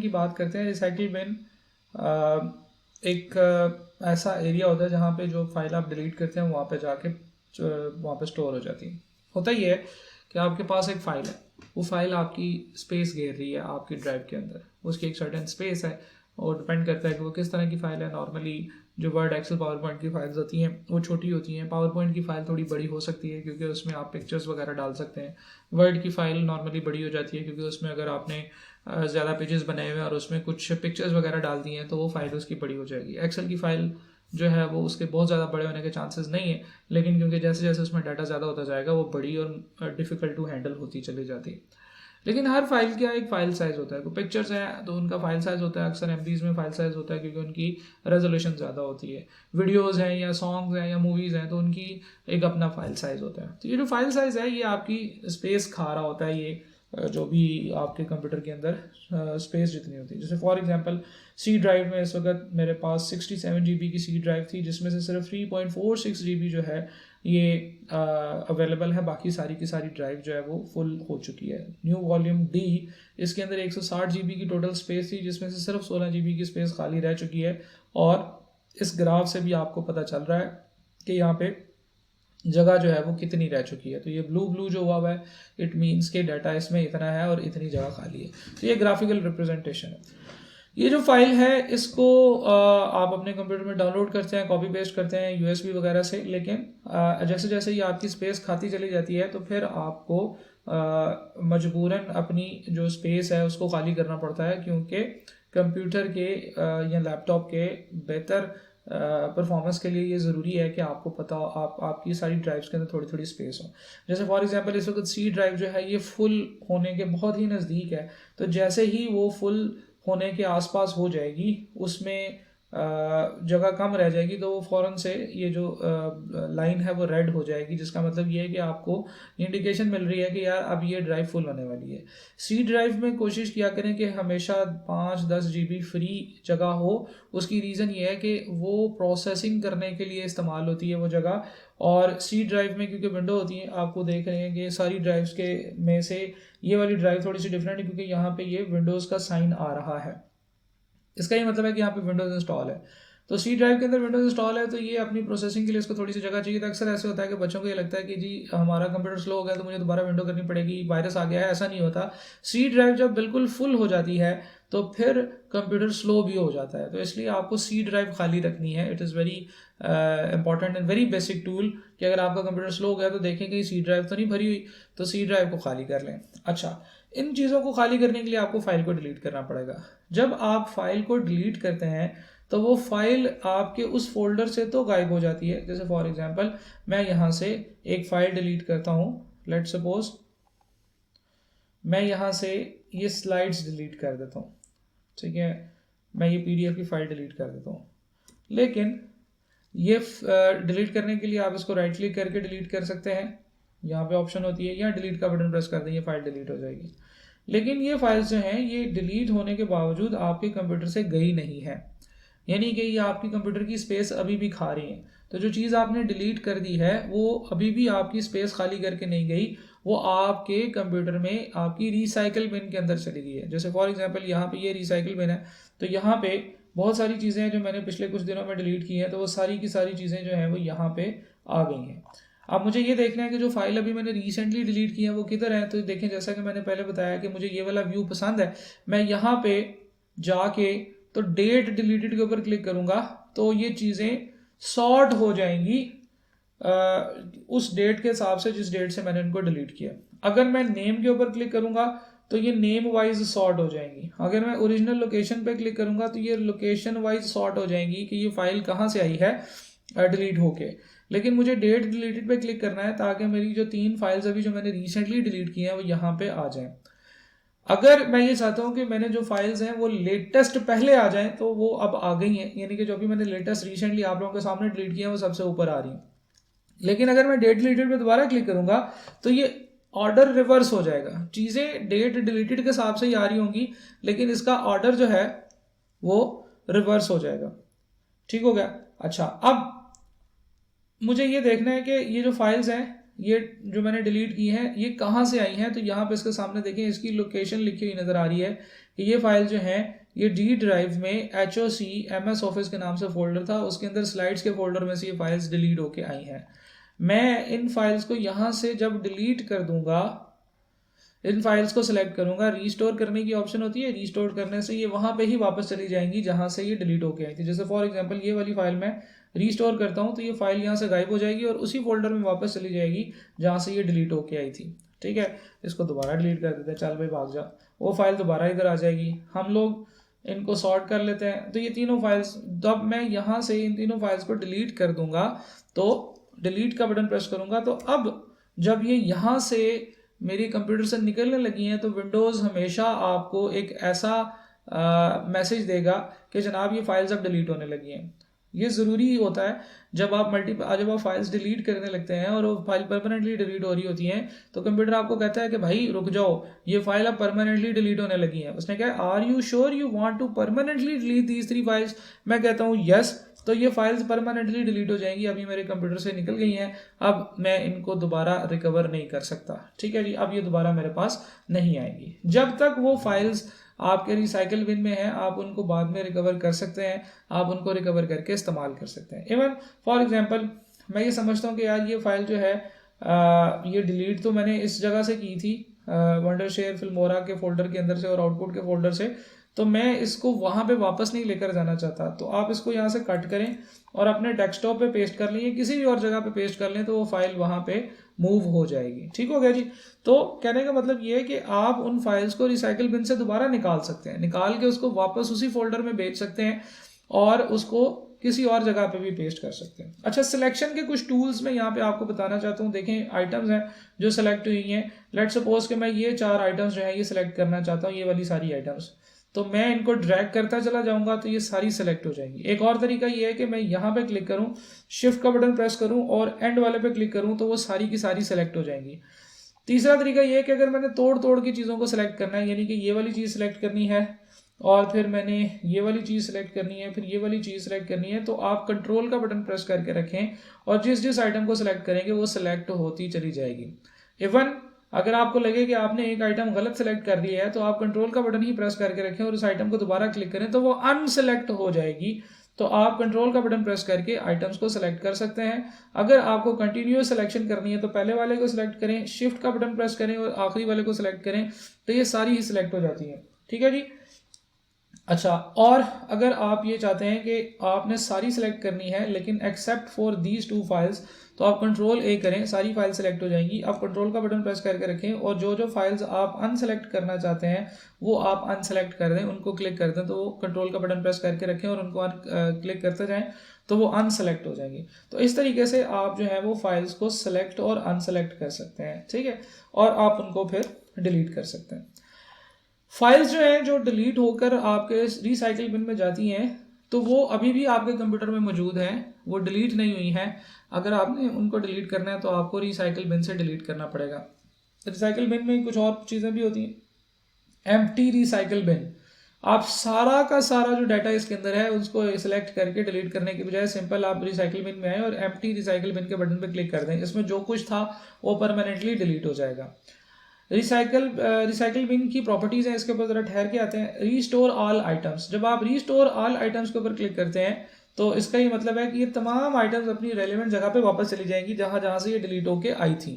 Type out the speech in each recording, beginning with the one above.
की बात करते हैं, रिसाइकिल बिन एक ऐसा एरिया होता है जहाँ पे जो फाइल आप डिलीट करते हैं वहाँ पे जाके वहाँ पे स्टोर हो जाती है। होता ही है कि आपके पास एक फ़ाइल है, वो फाइल आपकी स्पेस घेर रही है आपकी ड्राइव के अंदर, उसकी एक सर्टेन स्पेस है और डिपेंड करता है कि वो किस तरह की फ़ाइल है। नॉर्मली जो वर्ड, एक्सेल, पावर पॉइंट की फाइल्स होती हैं वो छोटी होती हैं। पावर पॉइंट की फ़ाइल थोड़ी बड़ी हो सकती है क्योंकि उसमें आप पिक्चर्स वगैरह डाल सकते हैं। वर्ड की फ़ाइल नॉर्मली बड़ी हो जाती है क्योंकि उसमें अगर आपने ज़्यादा पेजेस बनाए हुए हैं और उसमें कुछ पिक्चर्स वगैरह डाल दी हैं तो वो फाइल उसकी बड़ी हो जाएगी। एक्सेल की फ़ाइल जो है वो उसके बहुत ज़्यादा बड़े होने के चांसेस नहीं है, लेकिन क्योंकि जैसे जैसे उसमें डाटा ज़्यादा होता जाएगा वो बड़ी और डिफ़िकल्ट टू हैंडल होती चली जाती है। लेकिन हर फाइल का एक फ़ाइल साइज़ होता है। तो पिक्चर्स हैं तो उनका फ़ाइल साइज़ होता है, अक्सर एमबीज़ में फ़ाइल साइज़ होता है क्योंकि उनकी रेजोल्यूशन ज़्यादा होती है। वीडियोज़ हैं या सॉन्ग्स हैं या मूवीज़ हैं तो उनकी एक अपना फ़ाइल साइज़ होता है। तो ये जो फ़ाइल साइज़ है ये आपकी स्पेस खा रहा होता है, ये जो भी आपके कंप्यूटर के अंदर स्पेस जितनी होती है। जैसे फॉर एग्जांपल सी ड्राइव में इस वक्त मेरे पास 67 GB की सी ड्राइव थी, जिसमें से सिर्फ 3.46 GB जो है ये अवेलेबल है। बाकी सारी की सारी ड्राइव जो है वो फुल हो चुकी है। न्यू वॉल्यूम डी, इसके अंदर 160 GB की टोटल स्पेस थी, जिसमें से सिर्फ 16 GB की स्पेस खाली रह चुकी है। और इस ग्राफ से भी आपको पता चल रहा है कि यहाँ पे जगह जो है वो कितनी रह चुकी है। तो ये ब्लू ब्लू जो हुआ है इट मीन्स के डाटा इसमें इतना है और इतनी जगह खाली है। तो ये ग्राफिकल रिप्रेजेंटेशन है। ये जो फाइल है इसको आप अपने कंप्यूटर में डाउनलोड करते हैं, कॉपी पेस्ट करते हैं यूएसबी वगैरह से, लेकिन जैसे जैसे ये आपकी स्पेस खाती चली जाती है तो फिर आपको मजबूरन अपनी जो स्पेस है उसको खाली करना पड़ता है, क्योंकि कंप्यूटर के या लैपटॉप के बेहतर परफॉर्मेंस के लिए ये ज़रूरी है कि आपको पता हो आपकी सारी ड्राइव्स के अंदर थोड़ी थोड़ी स्पेस हो। जैसे फॉर एग्जांपल इस वक्त सी ड्राइव जो है ये फुल होने के बहुत ही नज़दीक है, तो जैसे ही वो फुल होने के आसपास हो जाएगी, उसमें जगह कम रह जाएगी, तो वो फ़ौरन से ये जो लाइन है वो रेड हो जाएगी, जिसका मतलब ये है कि आपको इंडिकेशन मिल रही है कि यार अब ये ड्राइव फुल होने वाली है। सी ड्राइव में कोशिश किया करें कि हमेशा 5-10 GB फ्री जगह हो। उसकी रीज़न ये है कि वो प्रोसेसिंग करने के लिए इस्तेमाल होती है वो जगह। और सी ड्राइव में क्योंकि विंडो होती है, आपको देख रहे हैं कि सारी ड्राइव्स के में से ये वाली ड्राइव थोड़ी सी डिफरेंट है क्योंकि यहाँ पे ये विंडोज़ का साइन आ रहा है। इसका ये मतलब है कि यहाँ पे विंडोज़ इंस्टॉल है। तो सी ड्राइव के अंदर विंडोज़ इंस्टॉल है तो ये अपनी प्रोसेसिंग के लिए इसको थोड़ी सी जगह चाहिए। तो अक्सर ऐसे होता है कि बच्चों को ये लगता है कि जी हमारा कंप्यूटर स्लो हो गया तो मुझे दोबारा विंडो करनी पड़ेगी, वायरस आ गया है। ऐसा नहीं होता। सी ड्राइव जब बिल्कुल फुल हो जाती है तो फिर कंप्यूटर स्लो भी हो जाता है। तो इसलिए आपको सी ड्राइव खाली रखनी है। It is very important and very basic tool कि अगर आपका कंप्यूटर स्लो हो गया तो देखें कि सी ड्राइव तो नहीं भरी हुई, तो सी ड्राइव को खाली कर लें। अच्छा, इन चीज़ों को खाली करने के लिए आपको फाइल को डिलीट करना पड़ेगा। जब आप फाइल को डिलीट करते हैं तो वो फाइल आपके उस फोल्डर से तो गायब हो जाती है। जैसे फॉर एग्जांपल मैं यहाँ से एक फाइल डिलीट करता हूँ, लेट सपोज मैं यहाँ से ये स्लाइड्स डिलीट कर देता हूँ, ठीक है, मैं ये PDF की फाइल डिलीट कर देता हूँ। लेकिन ये डिलीट करने के लिए आप इसको राइट क्लिक करके डिलीट कर सकते हैं, यहाँ पे ऑप्शन होती है, या डिलीट का बटन प्रेस कर दें, ये फाइल डिलीट हो जाएगी। लेकिन ये फाइल्स जो हैं ये डिलीट होने के बावजूद आपके कंप्यूटर से गई नहीं है, यानी कि ये आपकी कंप्यूटर की स्पेस अभी भी खा रही है। तो जो चीज़ आपने डिलीट कर दी है वो अभी भी आपकी स्पेस खाली करके नहीं गई, वो आपके कंप्यूटर में आपकी रिसाइकल बिन के अंदर चली गई है। जैसे फॉर एग्जांपल यहाँ पे ये रिसाइकल बिन है, तो यहाँ पे बहुत सारी चीज़ें हैं जो मैंने पिछले कुछ दिनों में डिलीट की हैं, तो वो सारी की सारी चीज़ें जो हैं वो यहाँ पे आ गई हैं। अब मुझे ये देखना है कि जो फाइल अभी मैंने रिसेंटली डिलीट की है वो किधर है। तो देखें, जैसा कि मैंने पहले बताया कि मुझे ये वाला व्यू पसंद है, मैं यहाँ पे जाके तो डेट डिलीटेड के ऊपर क्लिक करूँगा तो ये चीज़ें सॉर्ट हो जाएंगी उस डेट के हिसाब से जिस डेट से मैंने इनको डिलीट किया। अगर मैं नेम के ऊपर क्लिक करूँगा तो ये नेम वाइज सॉर्ट हो जाएंगी। अगर मैं ओरिजिनल लोकेशन पे क्लिक करूँगा तो ये लोकेशन वाइज सॉर्ट हो जाएंगी कि ये फाइल कहाँ से आई है डिलीट होके। लेकिन मुझे डेट डिलीटेड पे क्लिक करना है ताकि मेरी जो 3 फाइल्स अभी जो मैंने रिसेंटली डिलीट की हैं वो यहाँ पे आ जाएं। अगर मैं ये चाहता हूँ कि मैंने जो फाइल्स हैं वो लेटेस्ट पहले आ जाएं तो वो अब आ गई हैं, यानी कि जो भी मैंने लेटेस्ट रिसेंटली आप लोगों के सामने डिलीट किया है वो सबसे ऊपर आ रही है। लेकिन अगर मैं डेट डिलीटेड पे दोबारा क्लिक करूंगा तो ये ऑर्डर रिवर्स हो जाएगा। चीज़ें डेट डिलीटेड के हिसाब से ही आ रही होंगी लेकिन इसका ऑर्डर जो है वो रिवर्स हो जाएगा। ठीक हो गया। अच्छा, अब मुझे ये देखना है कि ये जो फाइल्स हैं ये जो मैंने डिलीट की हैं ये कहाँ से आई हैं। तो यहाँ पे इसके सामने देखें, इसकी लोकेशन लिखी हुई नज़र आ रही है कि ये फाइल जो है ये डी ड्राइव में HOC MS ऑफिस के नाम से फोल्डर था, उसके अंदर स्लाइड्स के फोल्डर में से ये फाइल्स डिलीट होके आई हैं। मैं इन फाइल्स को यहाँ से जब डिलीट कर दूंगा, इन फाइल्स को सिलेक्ट करूंगा, रीस्टोर करने की ऑप्शन होती है, रीस्टोर करने से ये वहां पे ही वापस चली जाएंगी जहां से ये डिलीट होके आई थी। जैसे फॉर एग्जांपल ये वाली फाइल मैं रीस्टोर करता हूं तो ये फाइल यहाँ से गायब हो जाएगी और उसी फोल्डर में वापस चली जाएगी जहां से ये डिलीट होके आई थी। ठीक है, इसको दोबारा डिलीट कर देते हैं, चल भाई भाग जा, वो फाइल दोबारा इधर आ जाएगी। हम लोग इनको सॉर्ट कर लेते हैं। तो ये तीनों फाइल्स, जब मैं यहाँ से इन तीनों फाइल्स को डिलीट कर दूंगा तो डिलीट का बटन प्रेस करूंगा, तो अब जब ये यहाँ से मेरी कंप्यूटर से निकलने लगी हैं तो विंडोज़ हमेशा आपको एक ऐसा मैसेज देगा कि जनाब ये फाइल्स अब डिलीट होने लगी हैं। ये ज़रूरी होता है जब आप फाइल्स डिलीट करने लगते हैं और वो फाइल परमानेंटली डिलीट हो रही होती हैं तो कंप्यूटर आपको कहता है कि भाई रुक जाओ, ये फाइल अब परमानेंटली डिलीट होने लगी है। उसने कहा are you sure you want to permanently delete these 3 files. मैं कहता हूँ यस, तो ये फाइल्स परमानेंटली डिलीट हो जाएंगी, अभी मेरे कंप्यूटर से निकल गई हैं, अब मैं इनको दोबारा रिकवर नहीं कर सकता। ठीक है जी, अब ये दोबारा मेरे पास नहीं आएंगी। जब तक वो फाइल्स आपके रिसाइकल बिन में है आप उनको बाद में रिकवर कर सकते हैं, आप उनको रिकवर करके इस्तेमाल कर सकते हैं। इवन फॉर एग्जांपल मैं ये समझता हूँ कि यार ये फाइल जो है ये डिलीट तो मैंने इस जगह से की थी, वंडरशेयर फिल्मोरा के फोल्डर के अंदर से और आउटपुट के फोल्डर से, तो मैं इसको वहाँ पे वापस नहीं लेकर जाना चाहता। तो आप इसको यहाँ से कट करें और अपने डेस्कटॉप पे पेस्ट कर लें, किसी भी और जगह पे पेस्ट कर लें तो वो फाइल वहाँ पे मूव हो जाएगी। ठीक हो गया जी। तो कहने का मतलब ये है कि आप उन फाइल्स को रिसाइकल बिन से दोबारा निकाल सकते हैं, निकाल के उसको वापस उसी फोल्डर में भेज सकते हैं और उसको किसी और जगह पे भी पेस्ट कर सकते हैं। अच्छा, सिलेक्शन के कुछ टूल्स मैं यहाँ पे आपको बताना चाहता हूँ। देखें, आइटम्स हैं जो सिलेक्ट हुई हैं। लेट्स सपोज कि मैं ये 4 आइटम्स जो है ये सिलेक्ट करना चाहता हूँ, ये वाली सारी आइटम्स, तो मैं इनको ड्रैग करता चला जाऊंगा तो ये सारी सिलेक्ट हो जाएंगी। एक और तरीका ये है कि मैं यहाँ पे क्लिक करूँ, शिफ्ट का बटन प्रेस करूँ और एंड वाले पे क्लिक करूँ तो वो सारी की सारी सिलेक्ट हो जाएंगी। तीसरा तरीका ये है कि अगर मैंने तोड़ की चीज़ों को सिलेक्ट करना है, यानी कि ये वाली चीज़ सिलेक्ट करनी है और फिर मैंने ये वाली चीज़ सिलेक्ट करनी है, फिर ये वाली चीज़ सिलेक्ट करनी है, तो आप कंट्रोल का बटन प्रेस करके रखें और जिस जिस आइटम को सिलेक्ट करेंगे वो सिलेक्ट होती चली जाएगी। इवन अगर आपको लगे कि आपने एक आइटम गलत सेलेक्ट कर दिया है तो आप कंट्रोल का बटन ही प्रेस करके रखें और उस आइटम को दोबारा क्लिक करें तो वो अनसेलेक्ट हो जाएगी। तो आप कंट्रोल का बटन प्रेस करके आइटम्स को सिलेक्ट कर सकते हैं। अगर आपको कंटिन्यूअस सिलेक्शन करनी है तो पहले वाले को सिलेक्ट करें, शिफ्ट का बटन प्रेस करें और आखिरी वाले को सिलेक्ट करें तो ये सारी ही सिलेक्ट हो जाती है। ठीक है जी। अच्छा, और अगर आप ये चाहते हैं कि आपने सारी सिलेक्ट करनी है लेकिन एक्सेप्ट फॉर दीज 2 फाइल्स, तो आप कंट्रोल A करें, सारी फाइल सेलेक्ट हो जाएंगी। आप कंट्रोल का बटन प्रेस करके रखें और जो जो फाइल्स आप अनसेलेक्ट करना चाहते हैं वो आप अनसेलेक्ट कर दें, उनको क्लिक कर दें। तो वो कंट्रोल का बटन प्रेस करके रखें और उनको क्लिक करते जाएं तो वो अनसेलेक्ट हो जाएंगी। तो इस तरीके से आप जो है वो फाइल्स को सेलेक्ट और अनसेलेक्ट कर सकते हैं। ठीक है, और आप उनको फिर डिलीट कर सकते हैं। फाइल्स जो हैं जो डिलीट होकर आपके रिसाइकिल बिन में जाती हैं तो वो अभी भी आपके कंप्यूटर में मौजूद हैं, वो डिलीट नहीं हुई हैं। अगर आपने उनको डिलीट करना है तो आपको रिसाइकिल बिन से डिलीट करना पड़ेगा। रिसाइकिल बिन में कुछ और चीज़ें भी होती हैं। एम्प्टी रिसाइकिल बिन, आप सारा का सारा जो डाटा इसके अंदर है उसको सिलेक्ट करके डिलीट करने की बजाय सिंपल आप रिसाइकिल बिन में आए और एम्प्टी रिसाइकिल बिन के बटन पर क्लिक कर दें। इसमें जो कुछ था वो परमानेंटली डिलीट हो जाएगा। रिसाइकिल बिन की प्रॉपर्टीज हैं, इसके ऊपर जरा ठहर के आते हैं। रीस्टोर ऑल आइटम्स, जब आप रीस्टोर ऑल आइटम्स के ऊपर क्लिक करते हैं तो इसका ये मतलब है कि ये तमाम आइटम्स अपनी रेलेवेंट जगह पे वापस चली जाएंगी जहां से ये डिलीट होके आई थी।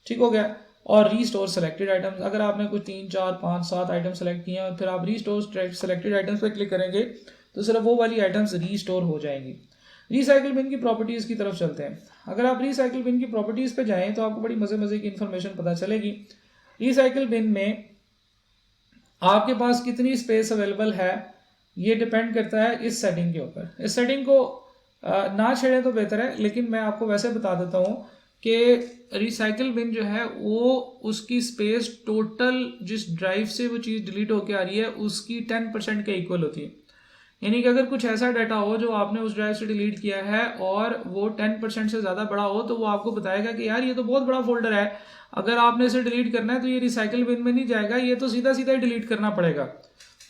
ठीक हो गया। और रीस्टोर सेलेक्टेड आइटम्स, अगर आपने कुछ 3, 4, 5, 7 आइटम सेलेक्ट किए हैं और फिर आप रीस्टोर सेलेक्टेड आइटम्स पे क्लिक करेंगे तो सिर्फ वो वाली आइटम्स रीस्टोर हो जाएंगी। रिसाइकिल बिन की प्रॉपर्टीज की तरफ चलते हैं। अगर आप रिसाइकिल बिन की प्रॉपर्टीज पे जाएं तो आपको बड़ी मजे की इन्फॉर्मेशन पता चलेगी। रिसाइकिल बिन में आपके पास कितनी स्पेस अवेलेबल है ये डिपेंड करता है इस सेटिंग के ऊपर। इस सेटिंग को ना छेड़ें तो बेहतर है, लेकिन मैं आपको वैसे बता देता हूँ कि रिसाइकिल बिन जो है वो उसकी स्पेस टोटल जिस ड्राइव से वो चीज़ डिलीट होके आ रही है उसकी 10% के इक्वल होती है। यानी कि अगर कुछ ऐसा डाटा हो जो आपने उस ड्राइव से डिलीट किया है और वो 10% से ज़्यादा बड़ा हो तो वो आपको बताएगा कि यार ये तो बहुत बड़ा फोल्डर है, अगर आपने इसे डिलीट करना है तो ये रिसाइकिल बिन में नहीं जाएगा, ये तो सीधा सीधा ही डिलीट करना पड़ेगा।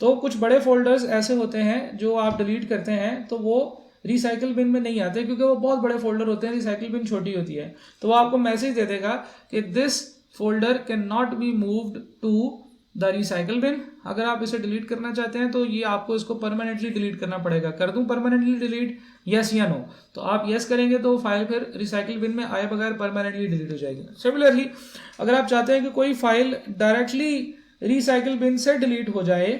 तो कुछ बड़े फोल्डर्स ऐसे होते हैं जो आप डिलीट करते हैं तो वो रिसाइकिल बिन में नहीं आते क्योंकि वो बहुत बड़े फोल्डर होते हैं, रिसाइकिल बिन छोटी होती है। तो वो आपको मैसेज दे देगा कि this folder can not be moved to the recycle bin. अगर आप इसे डिलीट करना चाहते हैं तो ये आपको इसको परमानेंटली डिलीट करना पड़ेगा। कर दूं परमानेंटली डिलीट, यस या नो? तो आप यस करेंगे तो फाइल फिर रिसाइकल बिन में आए बगैर परमानेंटली डिलीट हो जाएगी। सिमिलरली अगर आप चाहते हैं कि कोई फाइल डायरेक्टली रिसाइकल बिन से डिलीट हो जाए,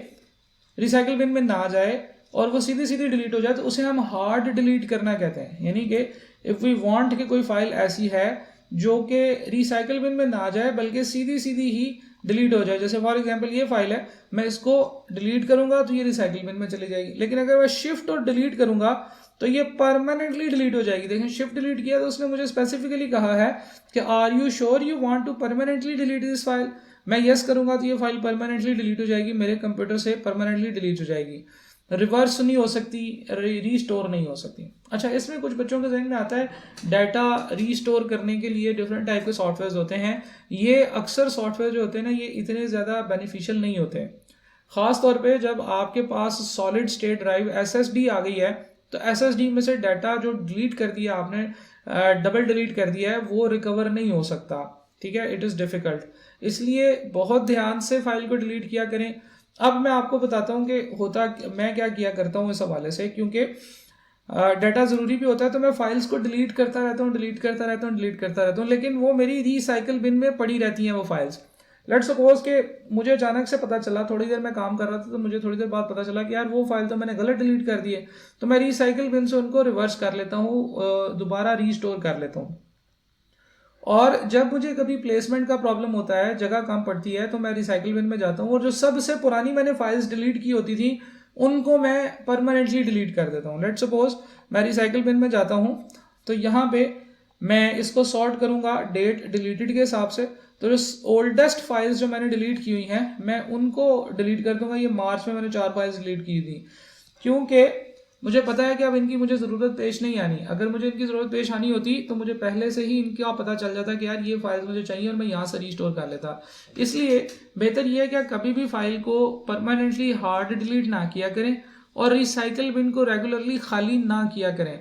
रिसाइकल बिन में ना जाए और वो सीधी सीधी डिलीट हो जाए, तो उसे हम हार्ड डिलीट करना कहते हैं। यानी कि इफ़ वी वांट कि कोई फाइल ऐसी है जो कि रिसाइकल बिन में ना जाए बल्कि सीधी सीधी ही डिलीट हो जाए। जैसे फॉर एग्जांपल ये फाइल है, मैं इसको डिलीट करूंगा तो ये रिसाइकल बिन में चली जाएगी, लेकिन अगर मैं शिफ्ट और डिलीट करूंगा तो ये परमानेंटली डिलीट हो जाएगी। देखें शिफ्ट डिलीट किया तो उसने मुझे स्पेसिफिकली कहा है कि are you sure you want to permanently delete this file. मैं यस करूंगा तो ये फाइल परमानेंटली डिलीट हो जाएगी, मेरे कंप्यूटर से परमानेंटली डिलीट हो जाएगी, रिवर्स नहीं हो सकती, रीस्टोर नहीं हो सकती। अच्छा, इसमें कुछ बच्चों के जहन में आता है डाटा रीस्टोर करने के लिए डिफरेंट टाइप के सॉफ्टवेयर होते हैं। ये अक्सर सॉफ्टवेयर जो होते हैं ना, ये इतने ज़्यादा बेनिफिशियल नहीं होते, ख़ास तौर पे जब आपके पास सॉलिड स्टेट ड्राइव SSD आ गई है, तो SSD में से डाटा जो डिलीट कर दिया आपने, डबल डिलीट कर दिया है, वो रिकवर नहीं हो सकता। ठीक है, इट इज़ डिफ़िकल्ट। इसलिए बहुत ध्यान से फाइल को डिलीट किया करें। अब मैं आपको बताता हूँ कि होता मैं क्या किया करता हूँ इस हवाले से, क्योंकि डाटा ज़रूरी भी होता है, तो मैं फाइल्स को डिलीट करता रहता हूँ, डिलीट करता रहता हूँ, डिलीट करता रहता हूँ, लेकिन वो मेरी रिसाइकल बिन में पड़ी रहती हैं वो फाइल्स। लेट्स सपोज कि मुझे अचानक से पता चला, थोड़ी देर मैं काम कर रहा था तो मुझे थोड़ी देर बाद पता चला कि यार वो फाइल तो मैंने गलत डिलीट कर दी है, तो मैं रिसाइकल बिन से उनको रिवर्स कर लेता हूँ, दोबारा रीस्टोर कर लेता हूँ। और जब मुझे कभी प्लेसमेंट का प्रॉब्लम होता है, जगह कम पड़ती है, तो मैं रिसाइकल बिन में जाता हूँ और जो सबसे पुरानी मैंने फाइल्स डिलीट की होती थी उनको मैं परमानेंटली डिलीट कर देता हूँ। लेट्स सपोज मैं रिसाइकल बिन में जाता हूँ, तो यहाँ पे मैं इसको सॉर्ट करूँगा डेट डिलीटेड के हिसाब से। तो जो ओल्डेस्ट फाइल्स जो मैंने डिलीट की हुई हैं मैं उनको डिलीट कर दूंगा। ये मार्च में मैंने 4 फाइल्स डिलीट की थी, क्योंकि मुझे पता है कि अब इनकी मुझे ज़रूरत पेश नहीं आनी। अगर मुझे इनकी ज़रूरत पेश आनी होती तो मुझे पहले से ही इनका पता चल जाता कि यार ये फाइल्स मुझे चाहिए और मैं यहाँ से रीस्टोर कर लेता। इसलिए बेहतर ये है कि कभी भी फाइल को परमानेंटली हार्ड डिलीट ना किया करें और रिसाइकल बिन को रेगुलरली खाली ना किया करें।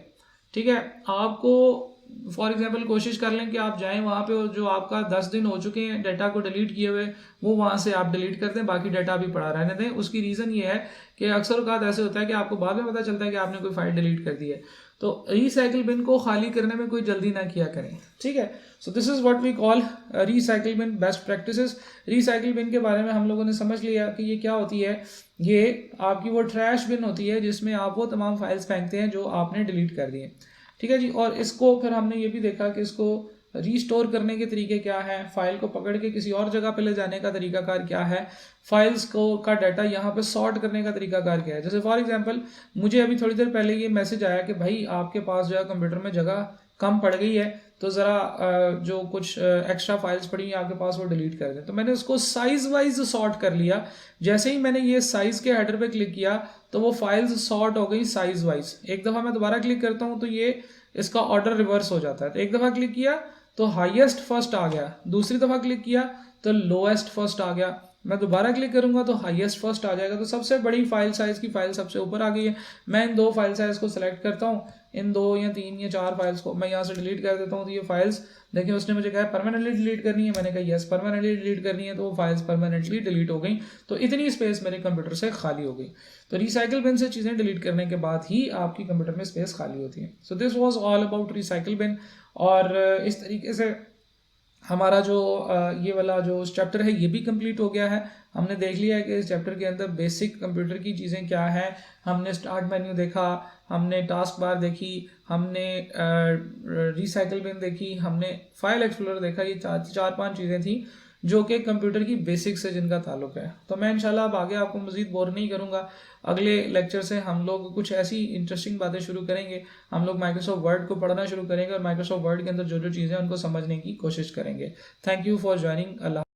ठीक है, आपको फॉर एग्जाम्पल कोशिश कर लें कि आप जाएं वहाँ पे और जो आपका 10 दिन हो चुके हैं डाटा को डिलीट किए हुए, वो वहाँ से आप डिलीट कर दें, बाकी डाटा भी पड़ा रहने दें। उसकी रीज़न ये है कि अक्सर औक़ात ऐसे होता है कि आपको बाद में पता चलता है कि आपने कोई फाइल डिलीट कर दी है। तो रिसाइकिल बिन को खाली करने में कोई जल्दी ना किया करें। ठीक है, so this is what we call recycle bin best practices. Recycle bin के बारे में हम लोगों ने समझ लिया कि ये क्या होती है। ये आपकी वो ट्रैश बिन होती है जिसमें आप वो तमाम फाइल्स फेंकते हैं जो आपने डिलीट कर दिए। ठीक है जी, और इसको फिर हमने ये भी देखा कि इसको रीस्टोर करने के तरीके क्या हैं, फाइल को पकड़ के किसी और जगह पे ले जाने का तरीकाकार क्या है, फाइल्स को का डाटा यहाँ पे सॉर्ट करने का तरीकाकार क्या है। जैसे फॉर एग्जांपल मुझे अभी थोड़ी देर पहले ये मैसेज आया कि भाई आपके पास जो है कंप्यूटर में जगह कम पड़ गई है, तो ज़रा जो कुछ एक्स्ट्रा फाइल्स पड़ी हैं आपके पास वो डिलीट कर दें। तो मैंने उसको साइज़ वाइज सॉर्ट कर लिया। जैसे ही मैंने ये साइज़ के हेडर पे क्लिक किया तो वो फाइल्स सॉर्ट हो गई साइज़ वाइज। एक दफ़ा मैं दोबारा क्लिक करता हूँ तो ये इसका ऑर्डर रिवर्स हो जाता है। तो एक दफ़ा क्लिक किया तो हाईएस्ट फर्स्ट आ गया, दूसरी दफ़ा क्लिक किया तो लोएस्ट फर्स्ट आ गया, मैं दोबारा क्लिक करूंगा तो हाईएस्ट फर्स्ट आ जाएगा। तो सबसे बड़ी फाइल साइज़ की फाइल सबसे ऊपर आ गई है। मैं इन 2 फाइल साइज़ को सिलेक्ट करता हूँ, इन 2 या 3 या 4 फाइल्स को मैं यहाँ से डिलीट कर देता हूँ। तो ये फाइल्स देखिए उसने मुझे कहा परमानेंटली डिलीट करनी है, मैंने कहा यस परमानेंटली डिलीट करनी है, तो वो फाइल्स परमानेंटली डिलीट हो गई। तो इतनी स्पेस मेरे कंप्यूटर से खाली हो गई। तो रिसाइकिल बिन से चीज़ें डिलीट करने के बाद ही आपकी कंप्यूटर में स्पेस खाली होती है। So this was all about recycle bin. और इस तरीके से हमारा जो ये वाला जो चैप्टर है ये भी कंप्लीट हो गया है। हमने देख लिया है कि इस चैप्टर के अंदर बेसिक कंप्यूटर की चीज़ें क्या हैं। हमने स्टार्ट मेन्यू देखा, हमने टास्क बार देखी, हमने रिसाइकिल बिन देखी, हमने फाइल एक्सप्लोरर देखा। ये 4-5 चीज़ें थी जो कि कंप्यूटर की बेसिक से जिनका ताल्लुक है। तो मैं इंशाल्लाह अब आगे आपको मज़ीद बोर नहीं करूँगा। अगले लेक्चर से हम लोग कुछ ऐसी इंटरेस्टिंग बातें शुरू करेंगे। हम लोग माइक्रोसॉफ्ट वर्ड को पढ़ना शुरू करेंगे और माइक्रोसॉफ्ट वर्ड के अंदर जो जो चीज़ें हैं उनको समझने की कोशिश करेंगे। Thank you for joining. Allah.